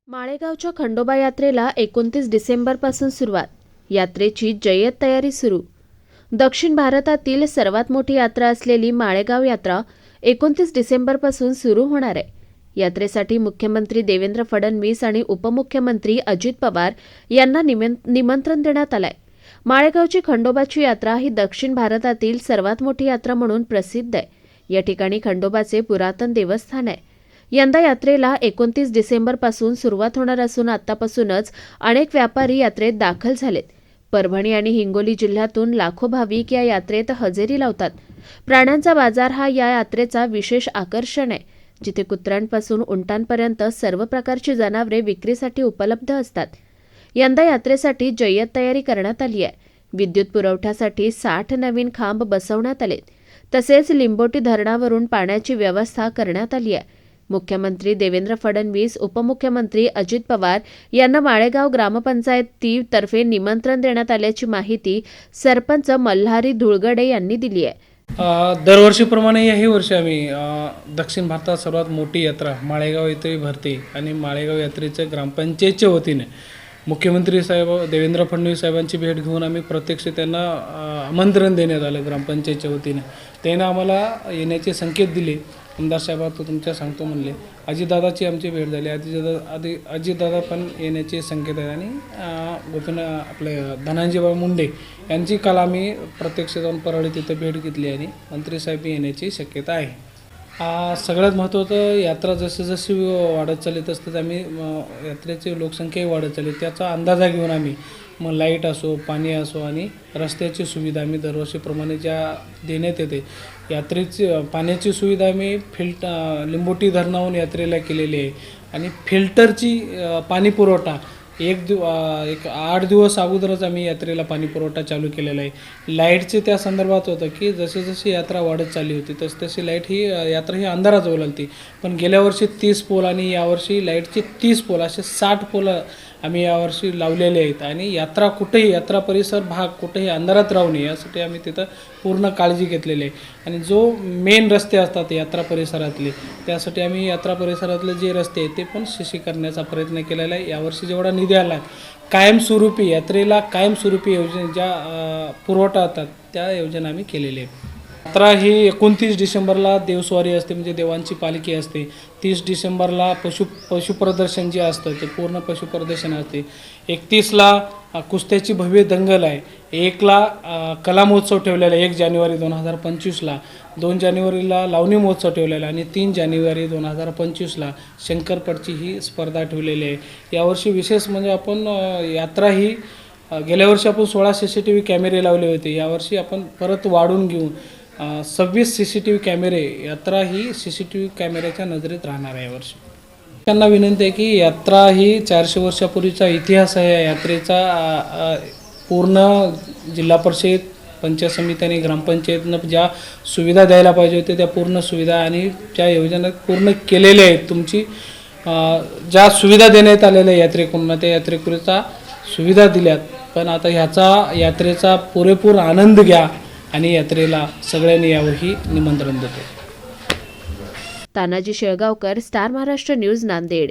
माळेगावच्या खंडोबा यात्रेला 29 डिसेंबरपासून सुरुवात. यात्रेची जय्यत तयारी सुरू. दक्षिण भारतातील सर्वात मोठी यात्रा असलेली माळेगाव यात्रा 29 डिसेंबरपासून सुरू होणार आहे. यात्रेसाठी मुख्यमंत्री देवेंद्र फडणवीस आणि उपमुख्यमंत्री अजित पवार यांना निमंत्रण देण्यात आलंय. माळेगावची खंडोबाची यात्रा ही दक्षिण भारतातील सर्वात मोठी यात्रा म्हणून प्रसिद्ध आहे. या ठिकाणी खंडोबाचे पुरातन देवस्थान आहे. यंदा यात्रेला 29 डिसेंबरपासून सुरुवात होणार असून आतापासूनच अनेक व्यापारी यात्रेत दाखल झालेत. परभणी आणि हिंगोली जिल्ह्यातून लाखो भाविक या यात्रेत हजेरी लावतात. प्राण्यांचा बाजार हा या यात्रेचा विशेष आकर्षण आहे, जिथे कुत्र्यांपासून उंटांपर्यंत सर्व प्रकारची जनावरे विक्रीसाठी उपलब्ध असतात. यंदा यात्रेसाठी जय्यत तयारी करण्यात आली आहे. विद्युत पुरवठ्यासाठी 60 नवीन खांब बसवण्यात आलेत. तसेच लिंबोटी धरणावरून पाण्याची व्यवस्था करण्यात आली आहे. मुख्यमंत्री देवेंद्र फडणवीस, उपमुख्यमंत्री अजित पवार यांना माळेगाव ग्रामपंचायतीतर्फे निमंत्रण देण्यात आल्याची माहिती सरपंच मल्हारी धुळगडे यांनी दिली आहे. दरवर्षीप्रमाणे याही वर्षी आम्ही दक्षिण भारतात सर्वात मोठी यात्रा माळेगाव येथे भरते आणि माळेगाव यात्रेच्या ग्रामपंचायतच्या वतीने मुख्यमंत्री साहेब देवेंद्र फडणवीस साहेबांची भेट घेऊन आम्ही प्रत्यक्ष त्यांना आमंत्रण देण्यात आलं ग्रामपंचायतच्या वतीने. त्यानं आम्हाला येण्याचे संकेत दिले. आमदार साहेब तो तुमच्या सांगतो म्हणले. अजितदादाची आमची भेट झाली. अजितदादा पण येण्याचे संकेत आहेत आणि आपले धनंजयभाऊ मुंडे यांची काल आम्ही प्रत्यक्ष जाऊन परळी तिथे भेट घेतली आणि मंत्रीसाहेब येण्याची शक्यता आहे. सगळ्यात महत्त्वाचं, यात्रा जशी वाढत चालली तसंच आम्ही यात्रेची लोकसंख्याही वाढत चालली. त्याचा अंदाजा घेऊन आम्ही मग लाईट असो, पाणी असो आणि रस्त्याची सुविधा आम्ही दरवर्षीप्रमाणे ज्या देण्यात येते. यात्रेची पाण्याची सुविधा आम्ही लिंबोटी धरणावरून यात्रेला केलेली आहे आणि फिल्टरची पाणी पुरवठा एक 8 दिवस अगोदरच आम्ही यात्रेला पाणी पुरवठा चालू केलेला आहे. लाईटचे त्या संदर्भात होतं की जशी यात्रा वाढत चालली होती तशी लाईट ही यात्रा ही अंधारात ओलालती. पण गेल्या वर्षी 30 पोल आणि यावर्षी लाईटचे 30 पोल असे 60 पोल आम्ही यावर्षी लावलेले आहेत आणि यात्रा परिसर भाग कुठेही अंधारात राहू नये यासाठी आम्ही तिथं पूर्ण काळजी घेतलेली आहे. आणि जो मेन रस्ते असतात यात्रा परिसरातले, त्यासाठी आम्ही यात्रा परिसरातले जे रस्ते आहेत ते पण शिशी करण्याचा प्रयत्न केलेला आहे. यावर्षी जेवढा निधी आला आहे कायमस्वरूपी यात्रेला कायमस्वरूपी योजना ज्या पुरवठा होतात त्या योजना आम्ही केलेल्या आहेत. यात्रा ही 29 डिसेंबरला देवस्वारी असते, म्हणजे देवांची पालखी असते. 30 डिसेंबरला पशुप्रदर्शन जे असतं ते पूर्ण पशुप्रदर्शन असते. 31ला कुस्त्याची भव्य दंगल आहे. 1ला कला महोत्सव ठेवलेला आहे 1 जानेवारी 2025ला. 2 जानेवारीला लावणी महोत्सव ठेवलेला आहे आणि 3 जानेवारी 2025ला शंकरपटची ही स्पर्धा ठेवलेली आहे. यावर्षी विशेष म्हणजे आपण यात्रा ही गेल्या वर्षी आपण 16 CCTV कॅमेरे लावले होते. यावर्षी आपण परत वाढून घेऊन 26 CCTV कॅमेरे, यात्रा ही CCTV कॅमेऱ्याच्या नजरेत राहणार आहे यावर्षी. त्यांना विनंती आहे की यात्रा ही 400 वर्षापूर्वीचा इतिहास आहे. या यात्रेचा पूर्ण जिल्हा परिषद, पंचायत समिती आणि ग्रामपंचायतनं ज्या सुविधा द्यायला पाहिजे होत्या त्या पूर्ण सुविधा आणि ज्या योजना पूर्ण केलेल्या आहेत. तुमची ज्या सुविधा देण्यात आलेल्या यात्रेकरूंना त्या यात्रेकरूचा सुविधा दिल्यात. पण आता यात्रेचा पुरेपूर आनंद घ्या आणि यात्रेला सगळ्यांनी यावरही निमंत्रण देतो. Tanaji Shelgaonkar, star Maharashtra news, Nanded.